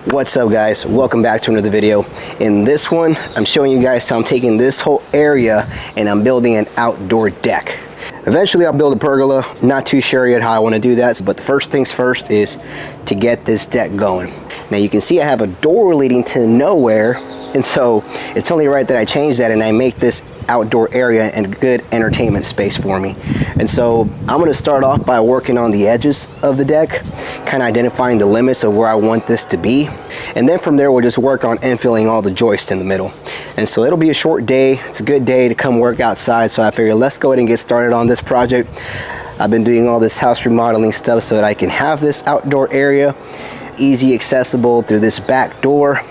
What's up guys, welcome back to another video. In this one I'm showing you guys how I'm taking this whole area and I'm building an outdoor deck. Eventually I'll build a pergola, not too sure yet how I want to do that, but the first things first is to get this deck going. Now you can see I have a door leading to nowhere, and so it's only right that I change that and I make this outdoor area and a good entertainment space for me. And so I'm going to start off by working on the edges of the deck, kind of identifying the limits of where I want this to be, and then from there we'll just work on infilling all the joists in the middle. And so it'll be a short day. It's a good day to come work outside, so I figured let's go ahead and get started on this project. I've been doing all this house remodeling stuff so that I can have this outdoor area easy accessible through this back door.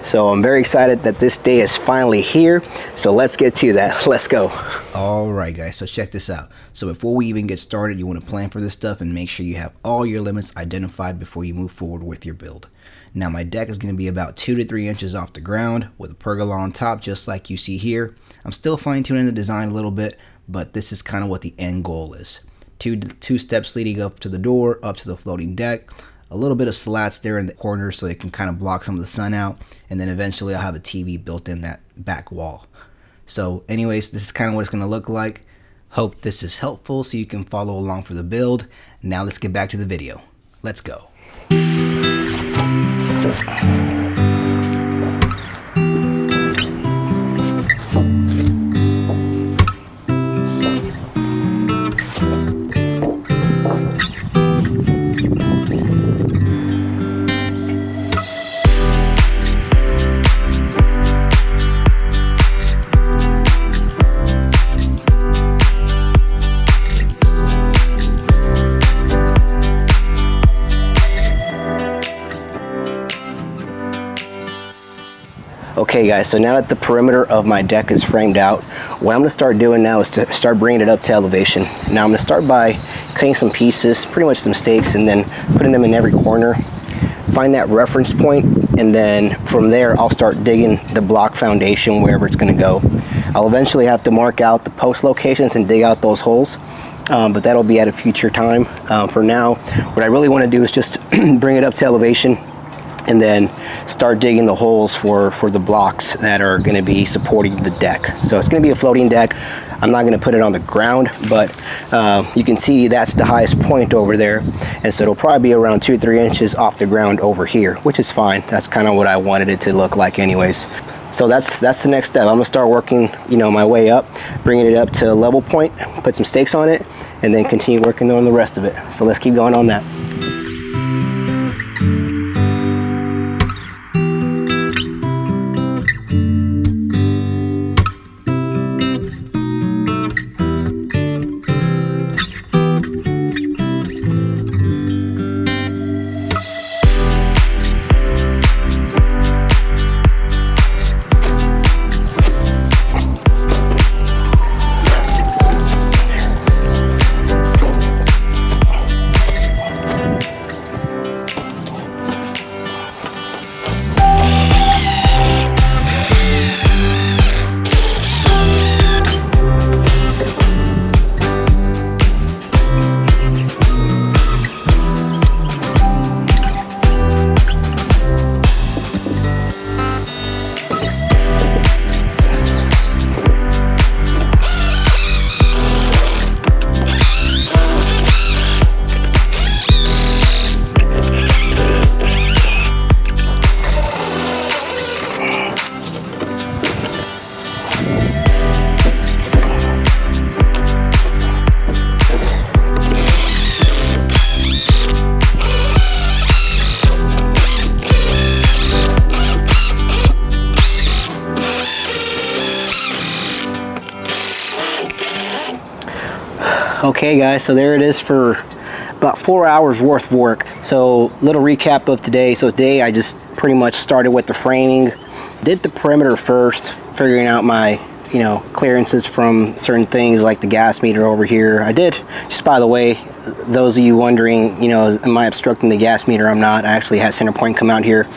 So I'm very excited that this day is finally here. So let's get to that. Let's go. All right, guys. So check this out. So before we even get started, you want to plan for this stuff and make sure you have all your limits identified before you move forward with your build. Now my deck is going to be about 2 to 3 inches off the ground with a pergola on top, just like you see here. I'm still fine-tuning the design a little bit, but this is kind of what the end goal is. Two steps leading up to the door, up to the floating deck. A little bit of slats there in the corner so it can kind of block some of the sun out, and then eventually I'll have a TV built in that back wall. So anyways, this is kind of what it's going to look like. Hope this is helpful so you can follow along for the build. Now let's get back to the video. Let's go. Okay guys, so now that the perimeter of my deck is framed out, what I'm going to start doing now is to start bringing it up to elevation. Now I'm going to start by cutting some pieces, pretty much some stakes, and then putting them in every corner. Find that reference point, and then from there I'll start digging the block foundation wherever it's going to go. I'll eventually have to mark out the post locations and dig out those holes, but that'll be at a future time. For now, what I really want to do is just bring it up to elevation and then start digging the holes for the blocks that are going to be supporting the deck. So it's going to be a floating deck. I'm not going to put it on the ground, but you can see that's the highest point over there, and so it'll probably be around 2 or 3 inches off the ground over here, which is fine. That's kind of what I wanted it to look like anyways. So that's the next step. I'm going to start working, my way up, bringing it up to a level point, put some stakes on it, and then continue working on the rest of it. So let's keep going on that. Okay guys, so there it is for about 4 hours worth of work. So little recap of today. So today I just pretty much started with the framing, did the perimeter first, figuring out my clearances from certain things like the gas meter over here. I did, just by the way, those of you wondering, am I obstructing the gas meter? I'm not. I actually had center point come out here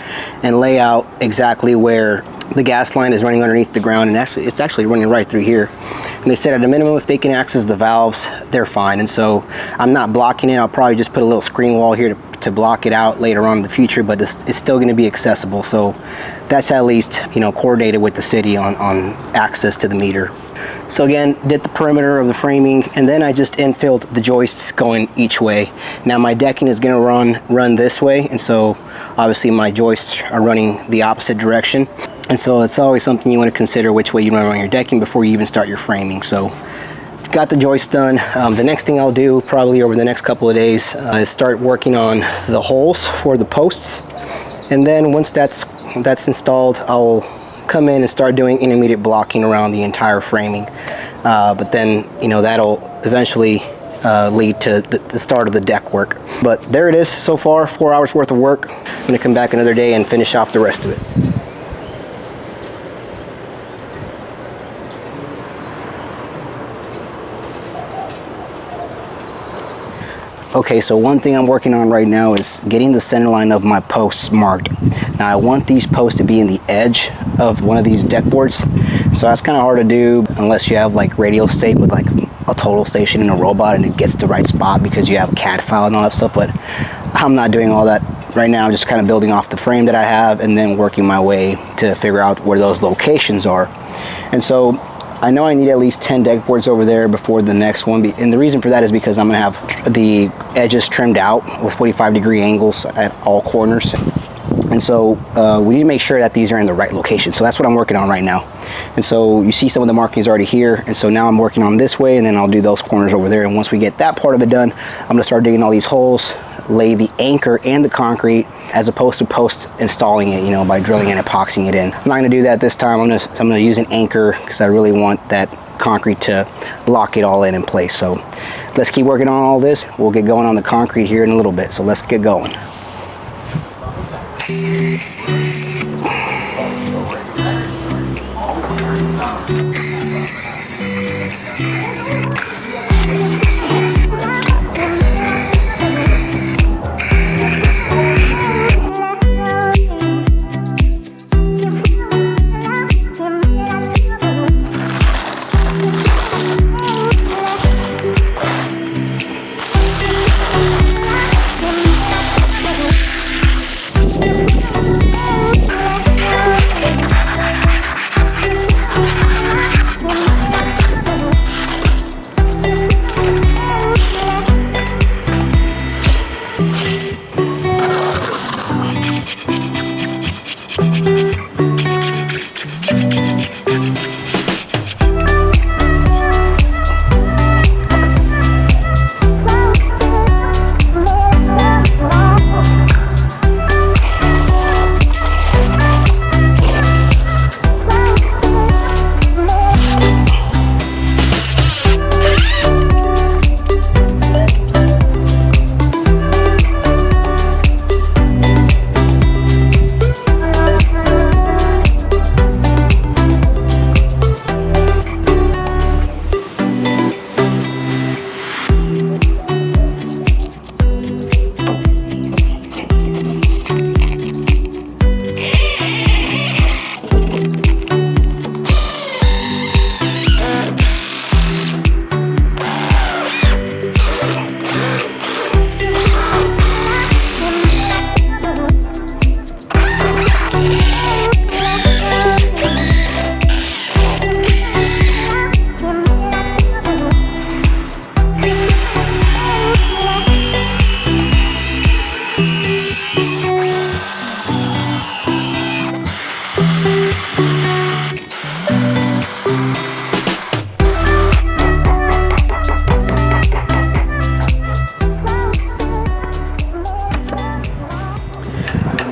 and lay out exactly where the gas line is running underneath the ground, and it's actually running right through here. And they said at a minimum, if they can access the valves, they're fine. And so I'm not blocking it. I'll probably just put a little screen wall here to block it out later on in the future, but it's still going to be accessible. So that's at least, you know, coordinated with the city on access to the meter. So again, did the perimeter of the framing, and then I just infilled the joists going each way. Now my decking is going to run this way, and so obviously my joists are running the opposite direction. And so it's always something you want to consider which way you run on your decking before you even start your framing. So got the joists done. The next thing I'll do probably over the next couple of days is start working on the holes for the posts. And then once that's installed, I'll come in and start doing intermediate blocking around the entire framing. But then, you know, that'll eventually lead to the start of the deck work. But there it is so far, 4 hours worth of work. I'm going to come back another day and finish off the rest of it. Okay, so one thing I'm working on right now is getting the center line of my posts marked. Now I want these posts to be in the edge of one of these deck boards, so that's kind of hard to do unless you have like radio stake with like a total station and a robot and it gets the right spot because you have a CAD file and all that stuff. But I'm not doing all that right now. I'm just kind of building off the frame that I have and then working my way to figure out where those locations are. And so I know I need at least 10 deck boards over there before the next one, and the reason for that is because I'm going to have the edges trimmed out with 45-degree angles at all corners. And so we need to make sure that these are in the right location. So that's what I'm working on right now. And so you see some of the markings already here, and so now I'm working on this way, and then I'll do those corners over there. And once we get that part of it done, I'm going to start digging all these holes, lay the anchor and the concrete, as opposed to post installing it, you know, by drilling and epoxying it in. I'm not going to do that this time. I'm going to use an anchor because I really want that concrete to lock it all in place. So let's keep working on all this. We'll get going on the concrete here in a little bit. So let's get going.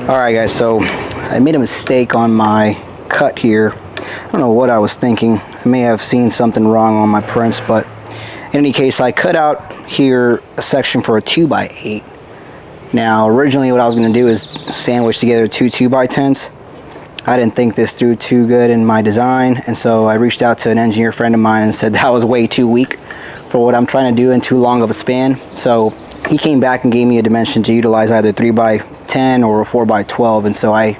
Alright guys, so I made a mistake on my cut here. I don't know what I was thinking. I may have seen something wrong on my prints, but in any case, I cut out here a section for a 2x8. Now originally what I was going to do is sandwich together two 2x10s. I didn't think this through too good in my design, and so I reached out to an engineer friend of mine and said that was way too weak for what I'm trying to do in too long of a span. So he came back and gave me a dimension to utilize either 3x10 or a 4x12, and so I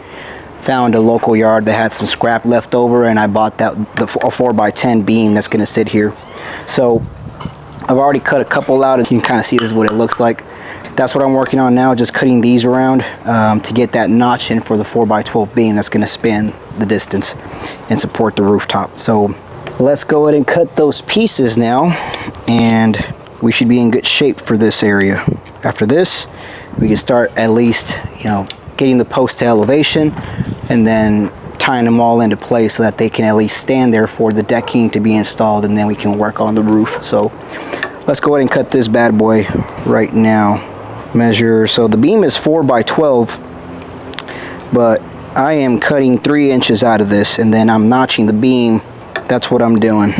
found a local yard that had some scrap left over, and I bought a 4x10 beam that's going to sit here. So I've already cut a couple out, and you can kind of see this is what it looks like. That's what I'm working on now, just cutting these around to get that notch in for the 4x12 beam that's going to span the distance and support the rooftop. So let's go ahead and cut those pieces now, and we should be in good shape for this area. After this, we can start at least, getting the post to elevation and then tying them all into place so that they can at least stand there for the decking to be installed, and then we can work on the roof. So let's go ahead and cut this bad boy right now. Measure, so the beam is 4x12, but I am cutting 3 inches out of this, and then I'm notching the beam. That's what I'm doing.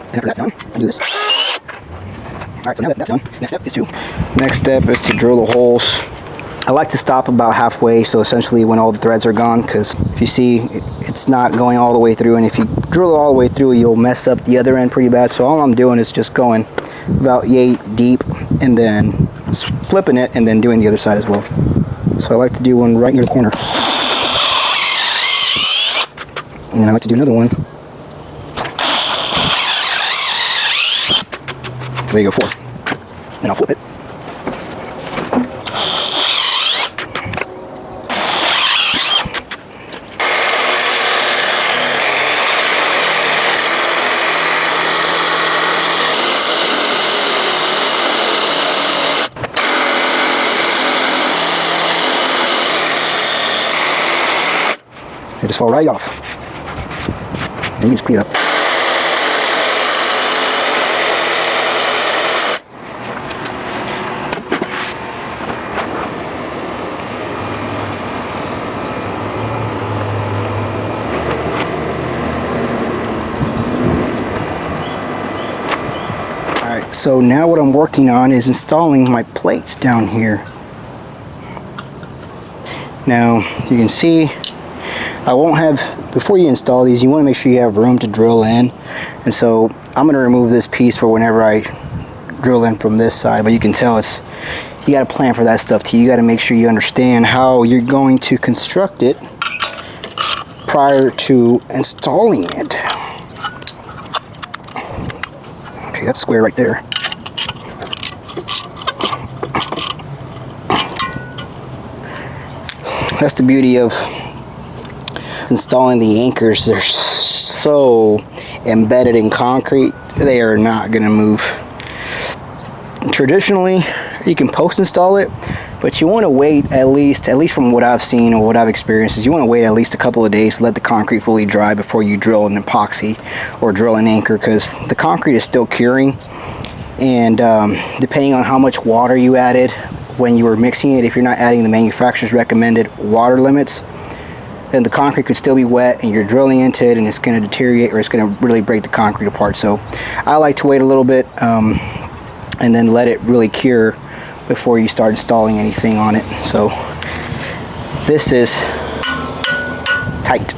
And after that's done, I do this. Alright, so now that that's done, next step is to drill the holes. I like to stop about halfway, so essentially when all the threads are gone, because if you see, it's not going all the way through, and if you drill it all the way through, you'll mess up the other end pretty bad. So all I'm doing is just going about yay deep, and then flipping it, and then doing the other side as well. So I like to do one right near the corner. And then I like to do another one. So there you go, 4. Then I'll flip it. They just fall right off. And you just clean it up. Alright, so now what I'm working on is installing my plates down here. Now, you can see I won't have, before you install these, you want to make sure you have room to drill in. And so I'm going to remove this piece for whenever I drill in from this side. But you can tell you got to plan for that stuff too. You got to make sure you understand how you're going to construct it prior to installing it. Okay, that's square right there. That's the beauty of installing the anchors. They're so embedded in concrete, they are not going to move. Traditionally, you can post install it, but you want to wait at least from what I've seen or what I've experienced, is you want to wait at least a couple of days to let the concrete fully dry before you drill an epoxy or drill an anchor, because the concrete is still curing, and depending on how much water you added when you were mixing it, if you're not adding the manufacturer's recommended water limits, then the concrete could still be wet and you're drilling into it and it's going to deteriorate, or it's going to really break the concrete apart. So I like to wait a little bit and then let it really cure before you start installing anything on it. So this is tight.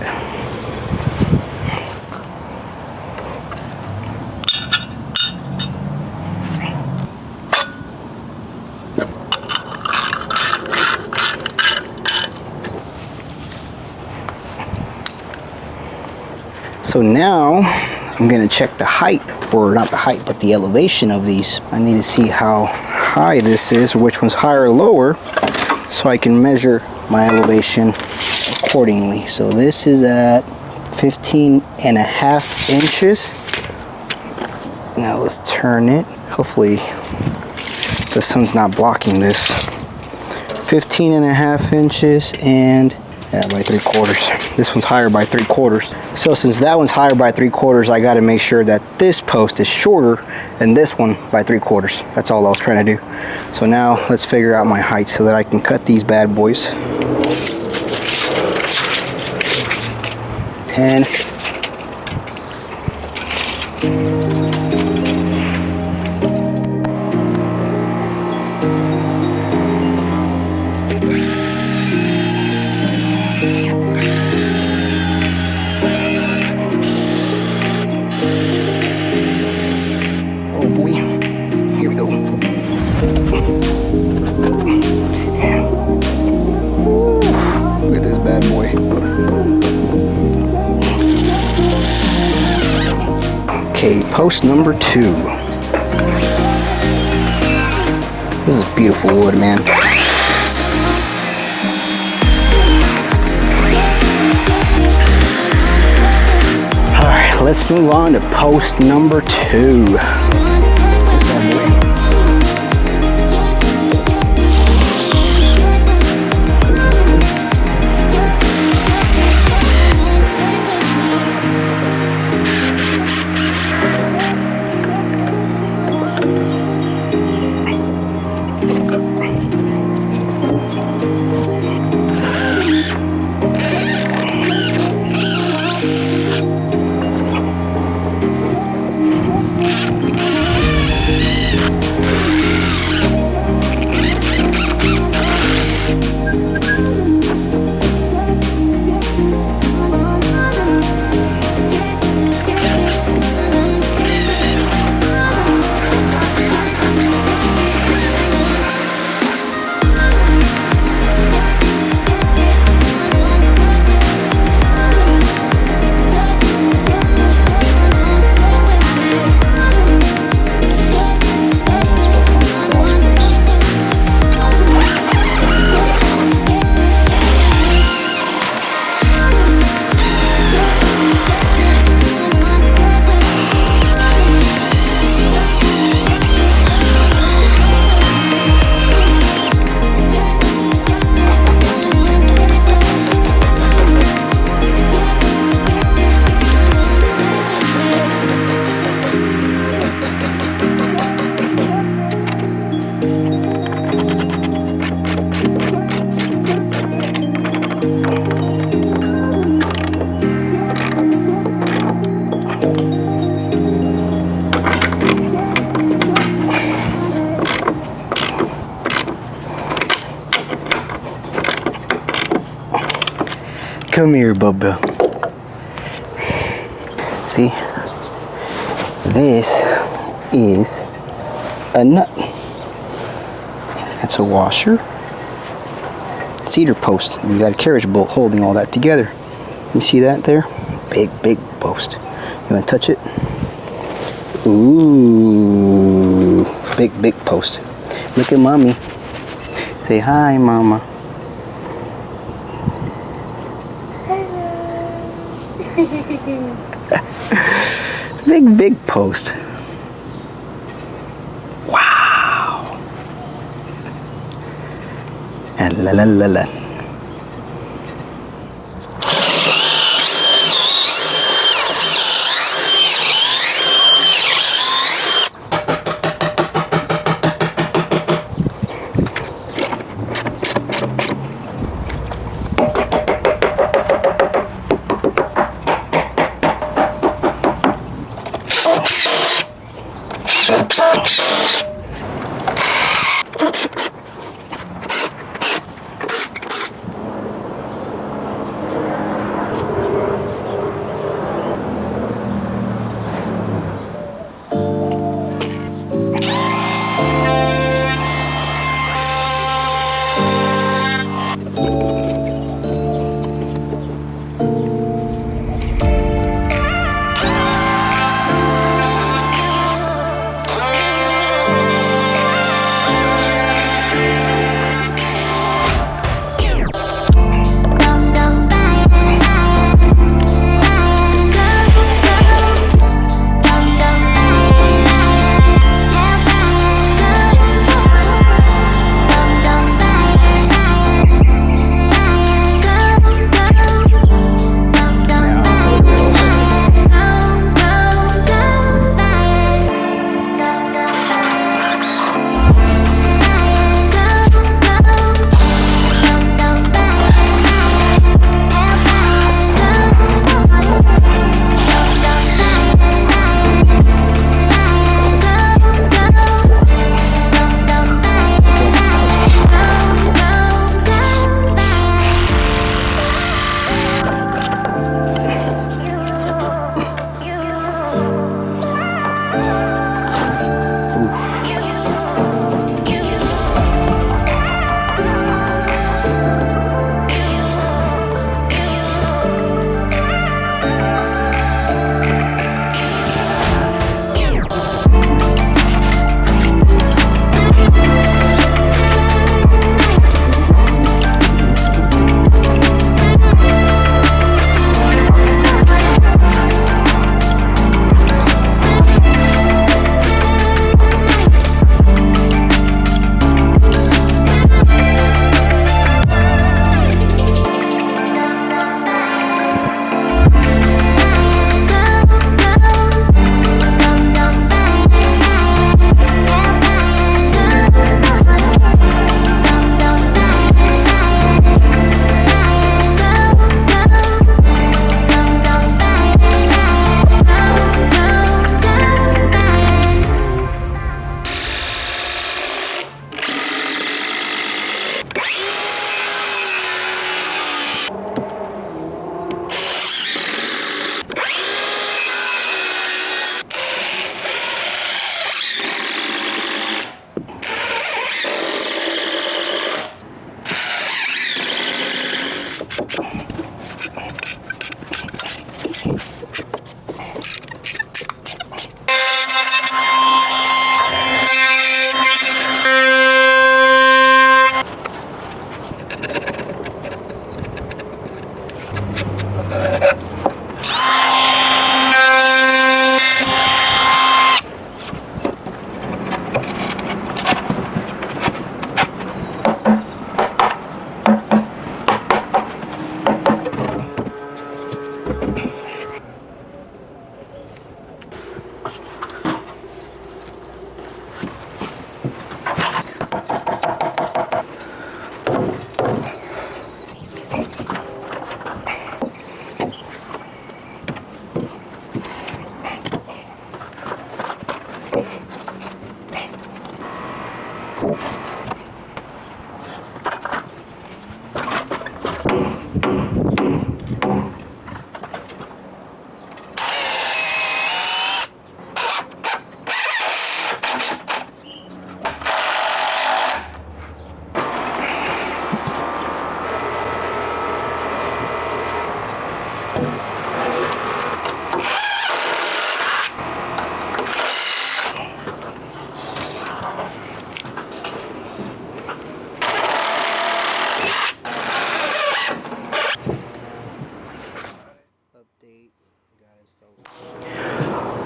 So now I'm going to check the height, or not the height, but the elevation of these. I need to see how high this is, or which one's higher or lower, so I can measure my elevation accordingly. So this is at 15.5 inches. Now let's turn it. Hopefully the sun's not blocking this. 15.5 inches, and by 3/4. This one's higher by 3/4. So since that one's higher by 3/4, I got to make sure that this post is shorter than this one by 3/4. That's all I was trying to do. So now let's figure out my height so that I can cut these bad boys. 10. Okay, post number 2. This is beautiful wood, man. Alright, let's move on to post number 2. This bad boy. Come here, Bubba. See? This is a nut. That's a washer. Cedar post. And you got a carriage bolt holding all that together. You see that there? Big, big post. You want to touch it? Ooh. Big, big post. Look at mommy. Say hi, mama. Big, big post. Wow. And la la la la.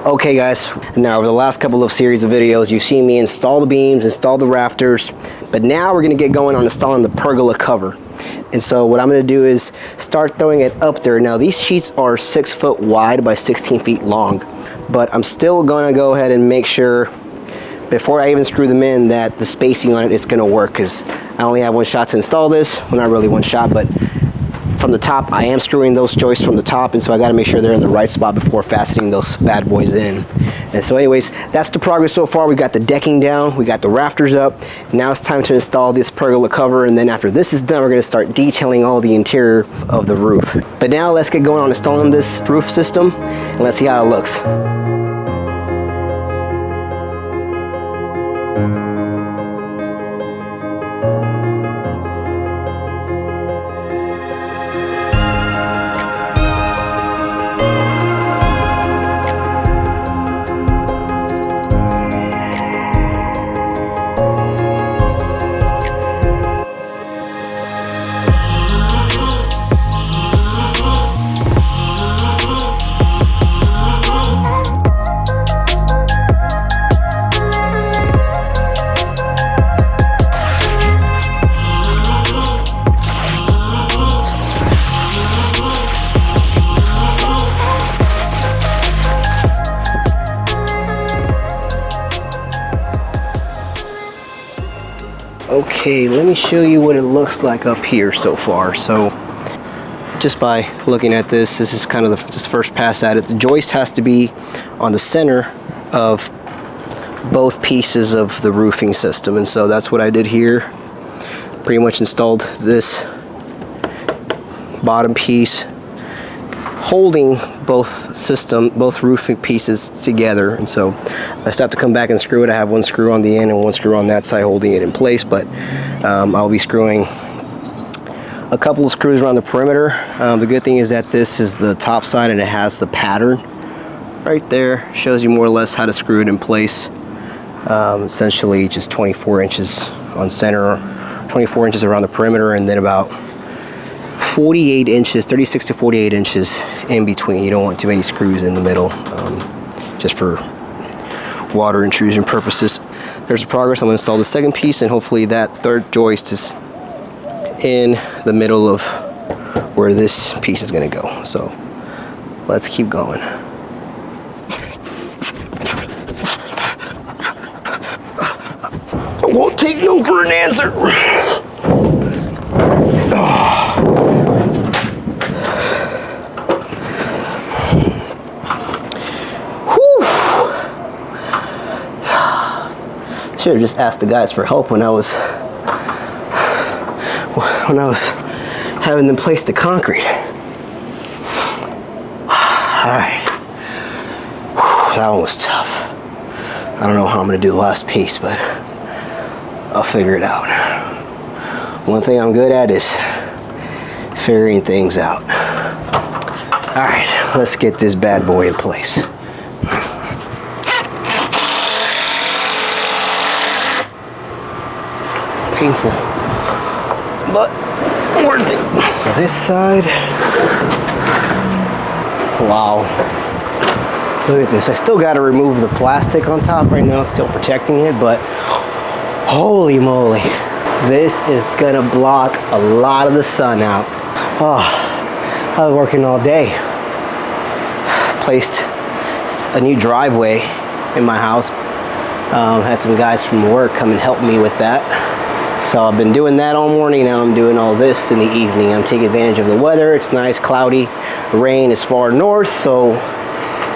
Okay guys, now over the last couple of series of videos, you've seen me install the beams, install the rafters, but now we're gonna get going on installing the pergola cover. And so what I'm gonna do is start throwing it up there. Now these sheets are 6 foot wide by 16 feet long, but I'm still gonna go ahead and make sure before I even screw them in that the spacing on it is gonna work, because I only have one shot to install this. Well, not really one shot, but from the top, I am screwing those joists from the top, and so I got to make sure they're in the right spot before fastening those bad boys in. And so anyways, that's the progress so far. We got the decking down, we got the rafters up. Now it's time to install this pergola cover, and then after this is done, we're going to start detailing all the interior of the roof. But now let's get going on installing this roof system, and let's see how it looks. Okay, let me show you what it looks like up here so far. So just by looking at this is kind of the first pass at it. The joist has to be on the center of both pieces of the roofing system, and so that's what I did here. Pretty much installed this bottom piece holding both roofing pieces together, and so I still have to come back and screw it. I have one screw on the end and one screw on that side holding it in place, but I'll be screwing a couple of screws around the perimeter. The good thing is that this is the top side and it has the pattern right there. Shows you more or less how to screw it in place. Essentially just 24 inches on center, 24 inches around the perimeter, and then about 48 inches, 36 to 48 inches in between. You don't want too many screws in the middle, just for water intrusion purposes. There's the progress. I'm going to install the second piece, and hopefully that third joist is in the middle of where this piece is going to go. So let's keep going. I won't take no for an answer. Should have just asked the guys for help when I was having them place the concrete. All right, that one was tough. I don't know how I'm gonna do the last piece, but I'll figure it out. One thing I'm good at is figuring things out. All right, let's get this bad boy in place. Painful, but worth it. This side, wow, look at this. I still got to remove the plastic on top right now, still protecting it, but holy moly, this is gonna block a lot of the sun out. Oh, I was working all day placed a new driveway in my house. Had some guys from work come and help me with that. So I've been doing that all morning. Now I'm doing all this in the evening. I'm taking advantage of the weather. It's nice, cloudy. Rain is far north, so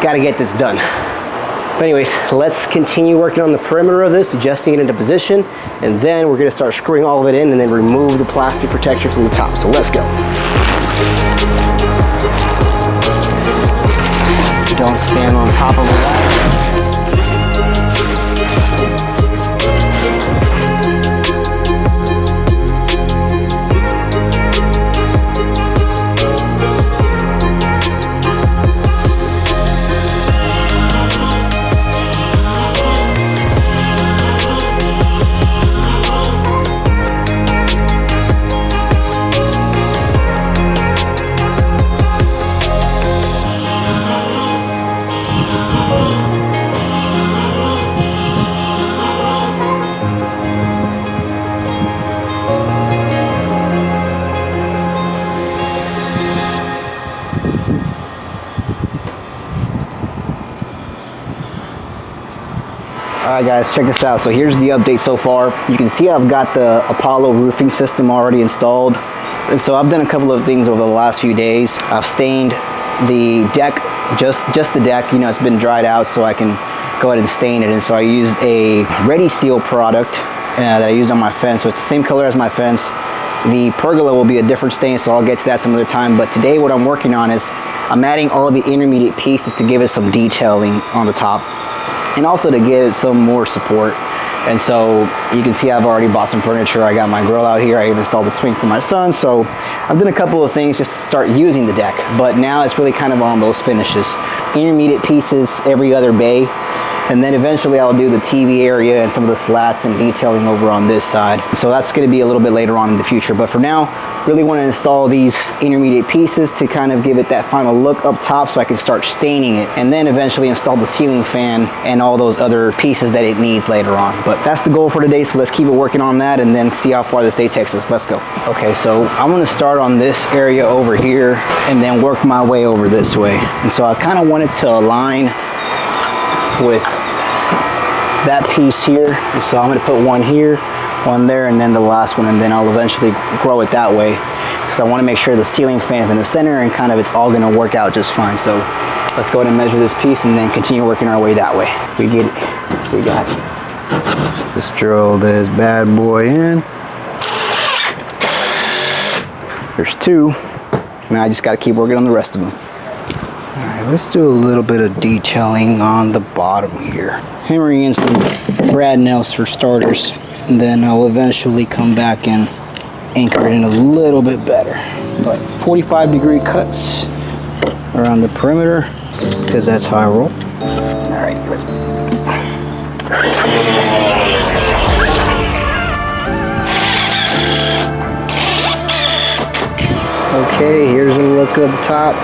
gotta get this done. But anyways, let's continue working on the perimeter of this, adjusting it into position, and then we're gonna start screwing all of it in and then remove the plastic protection from the top. So let's go. Don't stand on top of the ladder. Alright guys, check this out. So here's the update so far. You can see I've got the Apollo roofing system already installed. And so I've done a couple of things over the last few days. I've stained the deck, just the deck, you know, it's been dried out so I can go ahead and stain it. And so I used a Ready Seal product that I used on my fence. So it's the same color as my fence. The Pergola will be a different stain, so I'll get to that some other time. But today what I'm working on is I'm adding all the intermediate pieces to give it some detailing on the top, and also to give it some more support. And so you can see I've already bought some furniture. I got my grill out here. I even installed a swing for my son. So I've done a couple of things just to start using the deck, but now it's really kind of on those finishes. Intermediate pieces every other bay. And then eventually I'll do the TV area and some of the slats and detailing over on this side. So that's gonna be a little bit later on in the future. But for now, really wanna install these intermediate pieces to kind of give it that final look up top so I can start staining it. And then eventually install the ceiling fan and all those other pieces that it needs later on. But that's the goal for today, so let's keep it working on that and then see how far this day takes us. Let's go. Okay, so I'm gonna start on this area over here and then work my way over this way. And so I kind of wanted to align with that piece here. And so I'm going to put one here, one there, and then the last one, and then I'll eventually grow it that way because I want to make sure the ceiling fan's in the center and kind of it's all going to work out just fine. So let's go ahead and measure this piece and then continue working our way that way. We get it. We got it. Just drill this bad boy in. There's two. Now I just got to keep working on the rest of them. Alright, let's do a little bit of detailing on the bottom here. Hammering in some brad nails for starters, and then I'll eventually come back and anchor it in a little bit better. But 45-degree cuts around the perimeter, because that's how I roll. Alright, let's do it. Okay, here's a look at the top.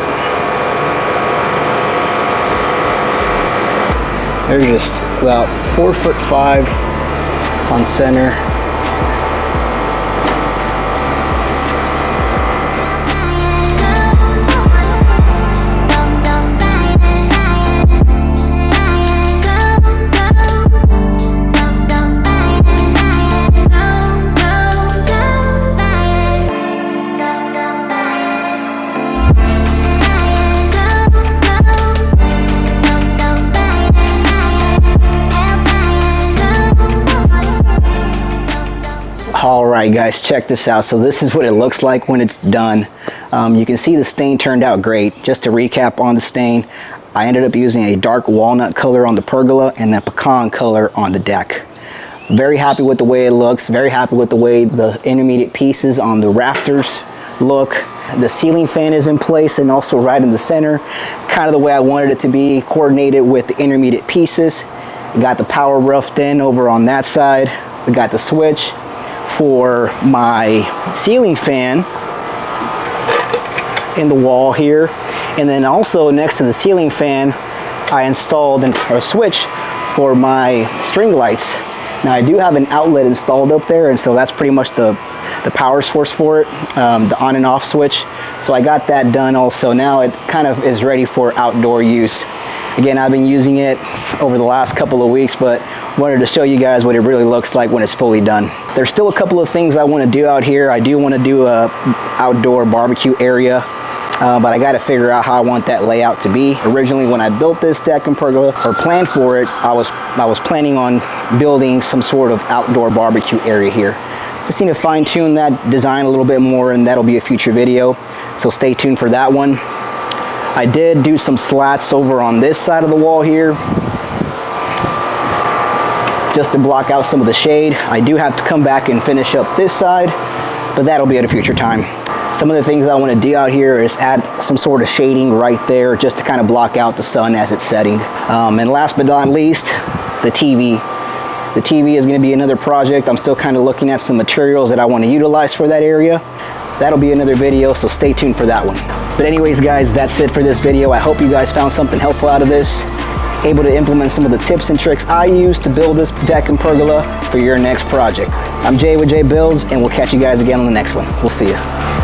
They're just about 4'5" on center. Alright guys, check this out. So this is what it looks like when it's done. You can see the stain turned out great. Just to recap on the stain, I ended up using a dark walnut color on the pergola and a pecan color on the deck. Very happy with the way it looks, very happy with the way the intermediate pieces on the rafters look. The ceiling fan is in place and also right in the center, kind of the way I wanted it to be, coordinated with the intermediate pieces. Got the power roughed in over on that side. We got the switch for my ceiling fan in the wall here, and then also next to the ceiling fan I installed a switch for my string lights. Now I do have an outlet installed up there, and so that's pretty much the the power source for it, the on and off switch. So I got that done also. Now it kind of is ready for outdoor use. Again, I've been using it over the last couple of weeks, but wanted to show you guys what it really looks like when it's fully done. There's still a couple of things I want to do out here. I do want to do a outdoor barbecue area, but I got to figure out how I want that layout to be. Originally, when I built this deck in Pergola, or planned for it, I was planning on building some sort of outdoor barbecue area here. Just need to fine tune that design a little bit more, and that'll be a future video. So stay tuned for that one. I did do some slats over on this side of the wall here, just to block out some of the shade. I do have to come back and finish up this side, but that'll be at a future time. Some of the things I want to do out here is add some sort of shading right there, just to kind of block out the sun as it's setting. And last but not least, the TV. The TV is going to be another project. I'm still kind of looking at some materials that I want to utilize for that area. That'll be another video, so stay tuned for that one. But anyways, guys, that's it for this video. I hope you guys found something helpful out of this, able to implement some of the tips and tricks I use to build this deck in Pergola for your next project. I'm Jay with Jay Builds, and we'll catch you guys again on the next one. We'll see you.